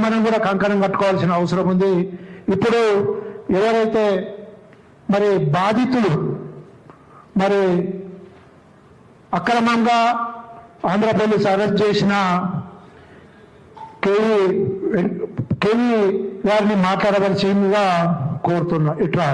మనం కూడా కంకణం కట్టుకోవాల్సిన అవసరం ఉంది. ఇప్పుడు ఎవరైతే మరి బాధితులు మరి అక్రమంగా ఆంధ్ర పోలీసు అరెస్ట్ చేసిన కేవీ గారిని మాట్లాడవలసిందిగా కోరుతున్నా. ఇట్లా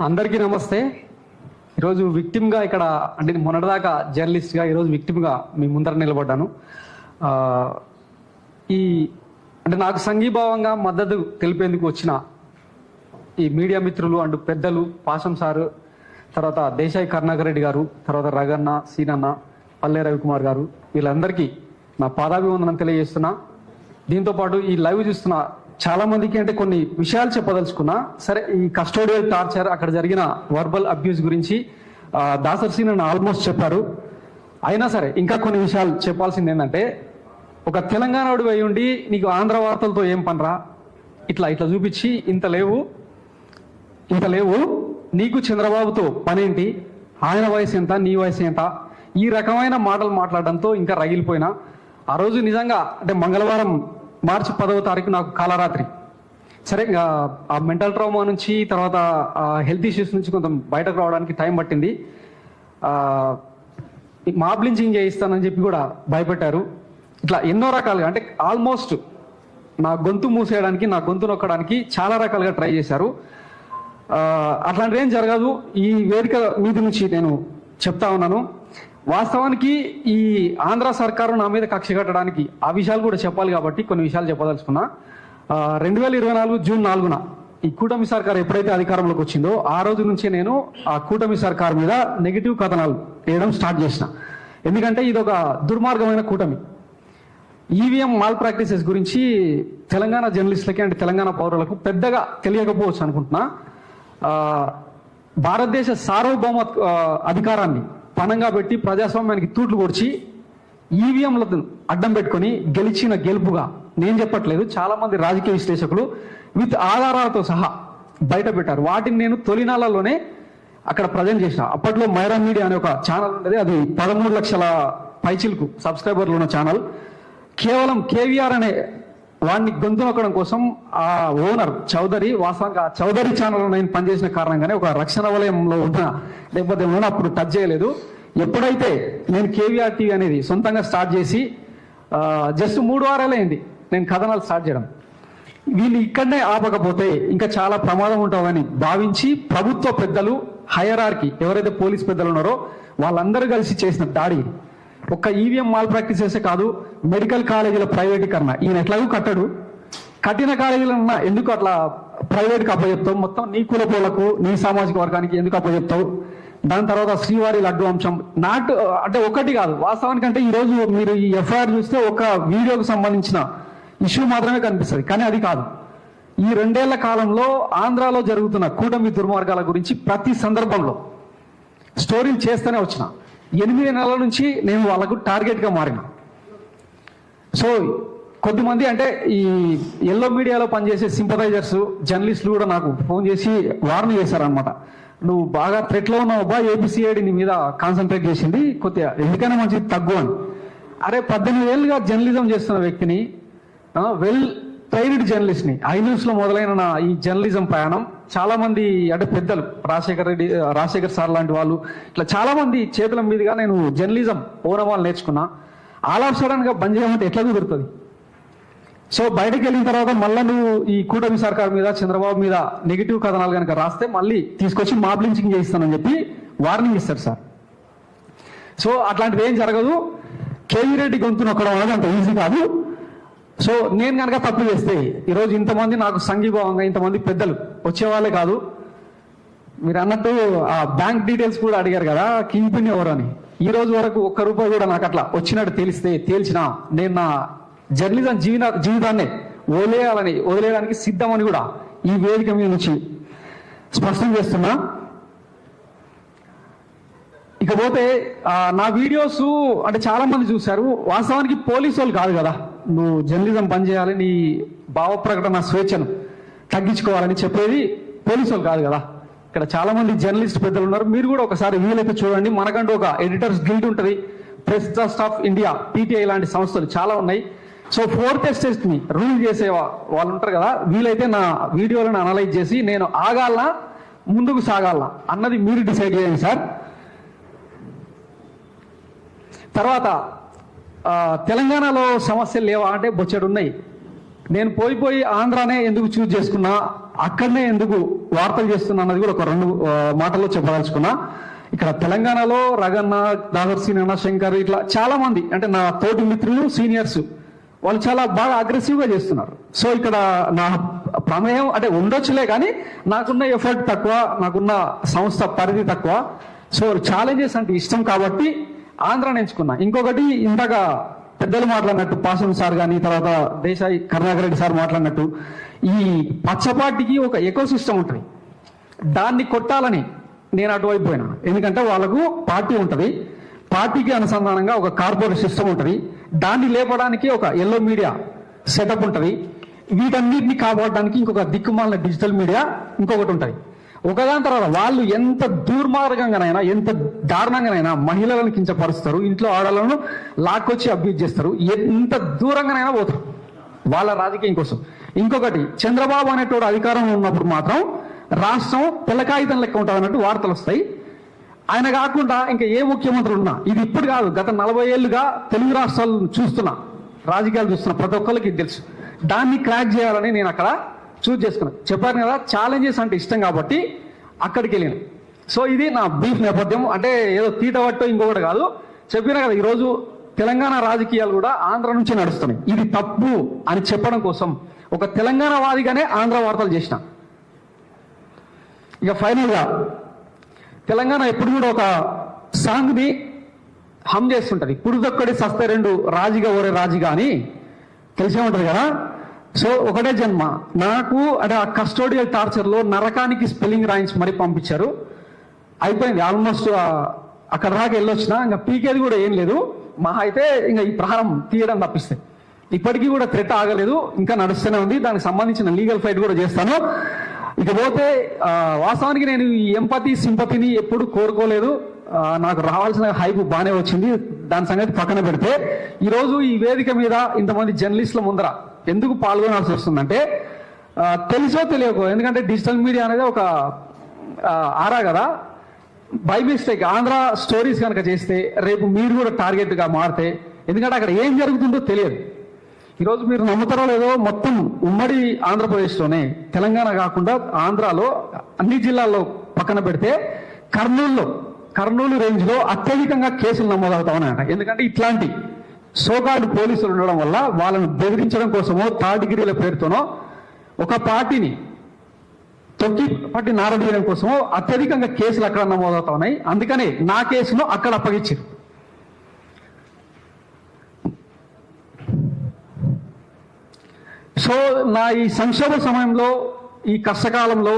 అందరికీ నమస్తే. ఈరోజు విక్టిమ్గా ఇక్కడ అంటే మొన్నటిదాకా జర్నలిస్ట్గా ఈరోజు విక్టిమ్గా మీ ముందర నిలబడ్డాను. అంటే నాకు సంఘీభావంగా మద్దతు తెలిపేందుకు వచ్చిన ఈ మీడియా మిత్రులు అండ్ పెద్దలు పాశం సారు, తర్వాత దేశాయి కరుణాకర్ రెడ్డి గారు, తర్వాత రగన్న, సీనన్న, పల్లె రవికుమార్ గారు, వీళ్ళందరికీ నా పాదాభివందనం తెలియజేస్తున్నా. దీంతోపాటు ఈ లైవ్ చూస్తున్న చాలా మందికి అంటే కొన్ని విషయాలు చెప్పదలుచుకున్నా. సరే, ఈ కస్టోడియల్ టార్చర్, అక్కడ జరిగిన వర్బల్ అబ్యూస్ గురించి దాసర్ సీనన్న ఆల్మోస్ట్ చెప్పారు. అయినా సరే ఇంకా కొన్ని విషయాలు చెప్పాల్సింది ఏంటంటే, ఒక తెలంగాణోడు అయి ఉండి నీకు ఆంధ్ర వార్తలతో ఏం పనరా, ఇట్లా చూపించి ఇంత లేవు నీకు చంద్రబాబుతో పనేంటి, ఆయన వయసు ఎంత, నీ వయసు ఎంత, ఈ రకమైన మాటలు మాట్లాడడంతో ఇంకా రగిలిపోయినా. ఆ రోజు నిజంగా అంటే మంగళవారం మార్చి 10వ తారీఖు నాకు కాలరాత్రి. సరే, ఆ మెంటల్ ట్రామా నుంచి, తర్వాత హెల్త్ ఇష్యూస్ నుంచి కొంచెం బయటకు రావడానికి టైం పట్టింది. మాబ్ లించింగ్ చేయిస్తానని చెప్పి కూడా భయపెట్టారు. ఇట్లా ఎన్నో రకాలుగా అంటే ఆల్మోస్ట్ నా గొంతు మూసేయడానికి, నా గొంతు నొక్కడానికి చాలా రకాలుగా ట్రై చేశారు. అట్లాంటివి ఏం జరగదు. ఈ వేదిక మీద నుంచి నేను చెప్తా ఉన్నాను. వాస్తవానికి ఈ ఆంధ్ర సర్కారు నా మీద కక్ష కట్టడానికి ఆ విషయాలు కూడా చెప్పాలి కాబట్టి కొన్ని విషయాలు చెప్పదలుచుకున్నా. 2024 జూన్ 4న ఈ కూటమి సర్కారు ఎప్పుడైతే అధికారంలోకి వచ్చిందో ఆ రోజు నుంచే నేను ఆ కూటమి సర్కారు మీద నెగిటివ్ కథనాలు వేయడం స్టార్ట్ చేసిన. ఎందుకంటే ఇది ఒక దుర్మార్గమైన కూటమి. ఈవీఎం మాల్ ప్రాక్టీసెస్ గురించి తెలంగాణ జర్నలిస్టులకి అంటే తెలంగాణ పౌరులకు పెద్దగా తెలియకపోవచ్చు అనుకుంటున్నా. భారతదేశ సార్వభౌమ అధికారాన్ని పణంగా పెట్టి ప్రజాస్వామ్యానికి తూట్లు పొడిచి ఈవీఎంలను అడ్డం పెట్టుకొని గెలిచిన గెలుపుగా నేను చెప్పట్లేదు, చాలా మంది రాజకీయ విశ్లేషకులు విత్ ఆధారాలతో సహా బయట పెట్టారు. వాటిని నేను తొలినాళ్లలోనే అక్కడ ప్రజెంట్ చేసిన. అప్పట్లో మైరా మీడియా అనే ఒక ఛానల్ ఉండేది. అది 13 లక్షల పైచిలకు సబ్స్క్రైబర్లు ఉన్న ఛానల్. కేవలం కేవీఆర్ అనే వాడిని గొంతు నొక్కడం కోసం ఆ ఓనర్ చౌదరి, వాస్తవంగా ఆ చౌదరి ఛానల్ నేను పనిచేసిన కారణంగానే ఒక రక్షణ వలయంలో ఉన్న, లేకపోతే ఏమన్నా అప్పుడు టచ్ చేయలేదు. ఎప్పుడైతే నేను కేవీఆర్ టీవీ అనేది సొంతంగా స్టార్ట్ చేసి జస్ట్ 3 వారాలే అయింది నేను కథనాలు స్టార్ట్ చేయడం. వీళ్ళు ఇక్కడనే ఆపకపోతే ఇంకా చాలా ప్రమాదం ఉంటుందని భావించి ప్రభుత్వ పెద్దలు, హైరార్కీ ఎవరైతే పోలీస్ పెద్దలు ఉన్నారో వాళ్ళందరూ కలిసి చేసిన దాడి. ఒక్క ఈవీఎం మాల్ ప్రాక్టీసెసే కాదు, మెడికల్ కాలేజీల ప్రైవేటీకరణ. ఈయన ఎట్లాగూ కట్టడు, కట్టిన కాలేజీలన్నా ఎందుకు అట్లా ప్రైవేట్కి అప్పచెప్తావు, మొత్తం నీ కులపోలకు, నీ సామాజిక వర్గానికి ఎందుకు అప్పచెప్తావు. దాని తర్వాత శ్రీవారి లడ్డు అంశం అంటే ఒకటి కాదు. వాస్తవానికి అంటే ఈరోజు మీరు ఈ ఎఫ్ఐఆర్ చూస్తే ఒక వీడియోకి సంబంధించిన ఇష్యూ మాత్రమే కనిపిస్తుంది, కానీ అది కాదు. ఈ 2 ఏళ్ల కాలంలో ఆంధ్రాలో జరుగుతున్న కూటమి దుర్మార్గాల గురించి ప్రతి సందర్భంలో స్టోరీలు చేస్తూనే వచ్చిన. 8 నెలల నుంచి నేను వాళ్ళకు టార్గెట్గా మారిన. సో కొద్దిమంది అంటే ఈ ఎల్లో మీడియాలో పనిచేసే సింపథైజర్స్, జర్నలిస్టులు కూడా నాకు ఫోన్ చేసి వార్న్ చేశారనమాట. నువ్వు బాగా థ్రెట్లో ఉన్నావు బా, ఏబిసిఐడి నీ మీద కాన్సన్ట్రేట్ చేసింది, కొద్దిగా ఎందుకైనా మంచిది తగ్గు అని. అరే 18 ఏళ్ళుగా జర్నలిజం చేస్తున్న వ్యక్తిని, వెల్ ట్రైన్డ్ జర్నలిస్ట్ని, ఐన్యూస్లో మొదలైన నా ఈ జర్నలిజం ప్రయాణం చాలా మంది అంటే పెద్దలు, రాజశేఖర్ సార్ లాంటి వాళ్ళు, ఇట్లా చాలా మంది చేతుల మీదుగా నేను జర్నలిజం ఓనమాలు నేర్చుకున్నా. ఆల్ ఆఫ్ సడన్ గా బంద్ చేయమంటే ఎట్లా కుదురుతుంది. సో బయటకు వెళ్ళిన తర్వాత మళ్ళీ నువ్వు ఈ కూటమి సర్కార్ మీద, చంద్రబాబు మీద నెగిటివ్ కథనాలు కనుక రాస్తే మళ్ళీ తీసుకొచ్చి మాబ్ లించింగ్ చేయిస్తానని చెప్పి వార్నింగ్ ఇస్తారు సార్. సో అట్లాంటివి ఏం జరగదు. కేవీ రెడ్డి గొంతు నొక్కడం అనేది అంత ఈజీ కాదు. సో నేను కనుక తప్పు చేస్తే ఈరోజు ఇంతమంది నాకు సంఘీభావంగా ఇంతమంది పెద్దలు వచ్చేవాళ్ళే కాదు. మీరు అన్నట్టు ఆ బ్యాంక్ డీటెయిల్స్ కూడా అడిగారు కదా, కింగ్ పిన్ ఎవరు అని. ఈ రోజు వరకు ₹1 కూడా నాకు అట్లా వచ్చినట్టు తేల్చినా నేను నా జర్నలిజం జీవితాన్ని వదిలేయడానికి సిద్ధమని కూడా ఈ వేదిక మీద నుంచి స్పష్టం చేస్తున్నా. ఇకపోతే నా వీడియోస్ అంటే చాలా మంది చూశారు. వాస్తవానికి పోలీసు వాళ్ళు కాదు కదా, నువ్వు జర్నలిజం పనిచేయాలి, నీ భావ ప్రకటన స్వేచ్ఛను తగ్గించుకోవాలని చెప్పేది పోలీసు వాళ్ళు కాదు కదా. ఇక్కడ చాలా మంది జర్నలిస్ట్ పెద్దలు ఉన్నారు. మీరు కూడా ఒకసారి వీలైతే చూడండి. మనకంటూ ఒక ఎడిటర్స్ గిల్డ్ ఉంటుంది, press trust of India, PTI లాంటి సంస్థలు చాలా ఉన్నాయి. సో 4th ఎస్టేట్ ని రూల్ చేసే వాళ్ళు ఉంటారు కదా, వీలైతే నా వీడియోలను అనలైజ్ చేసి నేను ఆగాలనా ముందుకు సాగాలనా అన్నది మీరు డిసైడ్ చేయండి సార్. తర్వాత తెలంగాణలో సమస్యలు లేవా అంటే బొచ్చెడు ఉన్నాయి. నేను పోయి ఆంధ్రానే ఎందుకు చూజ్ చేసుకున్నా, అక్కడనే ఎందుకు వార్తలు చేస్తున్నా అన్నది కూడా ఒక 2 మాటల్లో చెప్పదలుచుకున్నా. ఇక్కడ తెలంగాణలో రగన్న, దాదర్ సీనన్న, శంకర్ ఇట్లా చాలా మంది అంటే నా తోటి మిత్రులు, సీనియర్స్ వాళ్ళు చాలా బాగా అగ్రెసివ్గా చేస్తున్నారు. సో ఇక్కడ నా ప్రమేయం అంటే ఉండొచ్చులే, కానీ నాకున్న ఎఫర్ట్ తక్కువ, నాకున్న సంస్థ పరిధి తక్కువ. సో ఛాలెంజెస్ అంటే ఇష్టం కాబట్టి ఆంధ్రాని ఎంచుకున్నా. ఇంకొకటి ఇందాక పెద్దలు మాట్లాడినట్టు, పాసం సార్ కానీ తర్వాత దేశాయి కరుణాకర్ రెడ్డి సార్ మాట్లాడినట్టు, ఈ పచ్చపాటికి ఒక ఎకో సిస్టమ్ ఉంటుంది. దాన్ని కొట్టాలని నేను అటువైపు పోయినా. ఎందుకంటే వాళ్ళకు పార్టీ ఉంటుంది, పార్టీకి అనుసంధానంగా ఒక కార్పొరేట్ సిస్టమ్ ఉంటుంది, దాన్ని లేపడానికి ఒక ఎల్లో మీడియా సెటప్ ఉంటుంది, వీటన్నిటిని కాపాడడానికి ఇంకొక దిక్కుమాలిన డిజిటల్ మీడియా ఇంకొకటి ఉంటుంది. ఒకదాని తర్వాత వాళ్ళు ఎంత దుర్మార్గంగానైనా, ఎంత దారుణంగానైనా మహిళలను కించపరుస్తారు, ఇంట్లో ఆడలను లాక్కొచ్చి అబ్యూజ్ చేస్తారు, ఎంత దూరంగానైనా పోతారు వాళ్ళ రాజకీయం కోసం. ఇంకొకటి, చంద్రబాబు అనేటోడు అధికారంలో ఉన్నప్పుడు మాత్రం రాష్ట్రం తెల్లకాగితం లెక్క ఉంటుంది అన్నట్టు వార్తలు వస్తాయి. ఆయన కాకుండా ఇంకా ఏ ముఖ్యమంత్రి ఉన్నా, ఇది ఇప్పుడు కాదు, గత 40 ఏళ్లుగా తెలుగు రాష్ట్రాలు చూస్తున్నా, రాజకీయాలు చూస్తున్నా, ప్రతి ఒక్కరికి ఇది తెలుసు. దాన్ని క్రాక్ చేయాలని నేను అక్కడ చూజ్ చేసుకున్నాను. చెప్పాను కదా, ఛాలెంజెస్ అంటే ఇష్టం కాబట్టి అక్కడికి వెళ్ళాను. సో ఇది నా బ్రీఫ్ నేపథ్యం. అంటే ఏదో తీటవట్టో ఇంకొకటి కాదు, చెప్పినా కదా ఈరోజు తెలంగాణ రాజకీయాలు కూడా ఆంధ్ర నుంచి నడుస్తున్నాయి. ఇది తప్పు అని చెప్పడం కోసం ఒక తెలంగాణ వాదిగానే ఆంధ్ర వార్తలు చేసిన. ఇక ఫైనల్గా తెలంగాణ ఎప్పుడు కూడా ఒక సాంగ్ని హమ్ చేస్తుంటది, పురుదొక్కడి సస్తే 2 రాజిగా ఓరే రాజిగా అని తెలిసే ఉంటుంది కదా. సో ఒకటే జన్మ నాకు అంటే ఆ కస్టోడియల్ టార్చర్లో నరకానికి స్పెల్లింగ్ రాయించి మరీ పంపించారు. అయిపోయింది, ఆల్మోస్ట్ అక్కడ దాకా వెళ్ళొచ్చినా ఇంకా పీకేది కూడా ఏం లేదు. మహా అయితే ఇంకా ఈ ప్రహారం తీయడం తప్పిస్తే ఇప్పటికీ కూడా థ్రెట్ ఆగలేదు, ఇంకా నడుస్తూనే ఉంది. దానికి సంబంధించిన లీగల్ ఫైట్ కూడా చేస్తాను. ఇకపోతే వాస్తవానికి నేను ఈ ఎంపతి సింపతిని ఎప్పుడు కోరుకోలేదు. నాకు రావాల్సిన హైప్ బాగానే వచ్చింది, దాని సంగతి పక్కన పెడితే ఈరోజు ఈ వేదిక మీద ఇంతమంది జర్నలిస్టుల ముందర ఎందుకు పాల్గొనాల్సి వస్తుందంటే తెలుసో తెలియకో, ఎందుకంటే డిజిటల్ మీడియా అనేది ఒక ఆరా కదా, బై మిస్టేక్ ఆంధ్ర స్టోరీస్ కనుక చేస్తే రేపు మీరు కూడా టార్గెట్గా మారితే, ఎందుకంటే అక్కడ ఏం జరుగుతుందో తెలియదు. ఈరోజు మీరు నమ్ముతారో లేదో, మొత్తం ఉమ్మడి ఆంధ్రప్రదేశ్లోనే, తెలంగాణ కాకుండా ఆంధ్రాలో అన్ని జిల్లాల్లో పక్కన పెడితే కర్నూలు రేంజ్లో అత్యధికంగా కేసులు నమోదవుతా ఉన్నాయట. ఎందుకంటే ఇట్లాంటి సోకాల్డ్ పోలీసులు ఉండడం వల్ల వాళ్ళను బెదిరించడం కోసమో, థర్డ్ డిగ్రీల పేరుతోనో ఒక పార్టీని తొక్కి పట్టి నారదీయడం కోసమో అత్యధికంగా కేసులు అక్కడ నమోదవుతా ఉన్నాయి. అందుకనే నా కేసును అక్కడ అప్పగించారు. సో నా ఈ సంక్షోభ సమయంలో, ఈ కష్టకాలంలో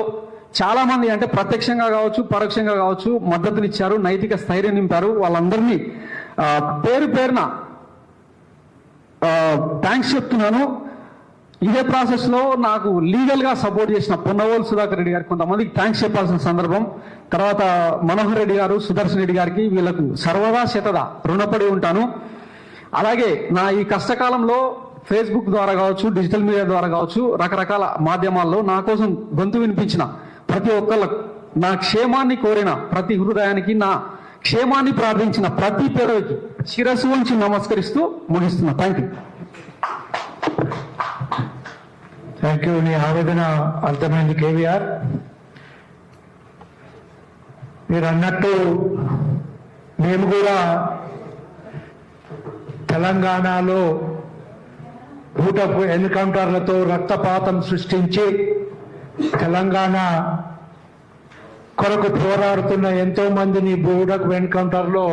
చాలా మంది అంటే ప్రత్యక్షంగా కావచ్చు, పరోక్షంగా కావచ్చు మద్దతునిచ్చారు, నైతిక స్థైర్యం నింపారు. వాళ్ళందరినీ పేరు పేరున థ్యాంక్స్ చెప్తున్నాను. ఇదే ప్రాసెస్ లో నాకు లీగల్ గా సపోర్ట్ చేసిన పొన్నవోలు సుధాకర్ రెడ్డి గారికి కొంతమందికి థ్యాంక్స్ చెప్పాల్సిన సందర్భం. తర్వాత మనోహర్ రెడ్డి గారు, సుదర్శన్ రెడ్డి గారికి, వీళ్ళకు సర్వదా శతదా రుణపడి ఉంటాను. అలాగే నా ఈ కష్టకాలంలో ఫేస్బుక్ ద్వారా కావచ్చు, డిజిటల్ మీడియా ద్వారా కావచ్చు, రకరకాల మాధ్యమాల్లో నా కోసం గొంతు వినిపించిన ప్రతి ఒక్కళ్ళకు, నా క్షేమాన్ని కోరిన ప్రతి హృదయానికి, నా క్షేమాన్ని ప్రార్థించిన ప్రతి పేదవికి శిరస్సు వంచి నమస్కరిస్తూ ముగిస్తున్నా. Thank you. Thank you. నీ ఆవేదన అర్థమైంది కేవీఆర్. మీరు అన్నట్టు మేము కూడా తెలంగాణలో బూటపు ఎన్కౌంటర్లతో రక్తపాతం సృష్టించి తెలంగాణ కొరకు పోరాడుతున్న ఎంతో మందిని బూటపు ఎన్కౌంటర్లో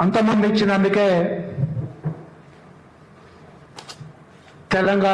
అంతమంది ఇచ్చినందుకే తెలంగాణ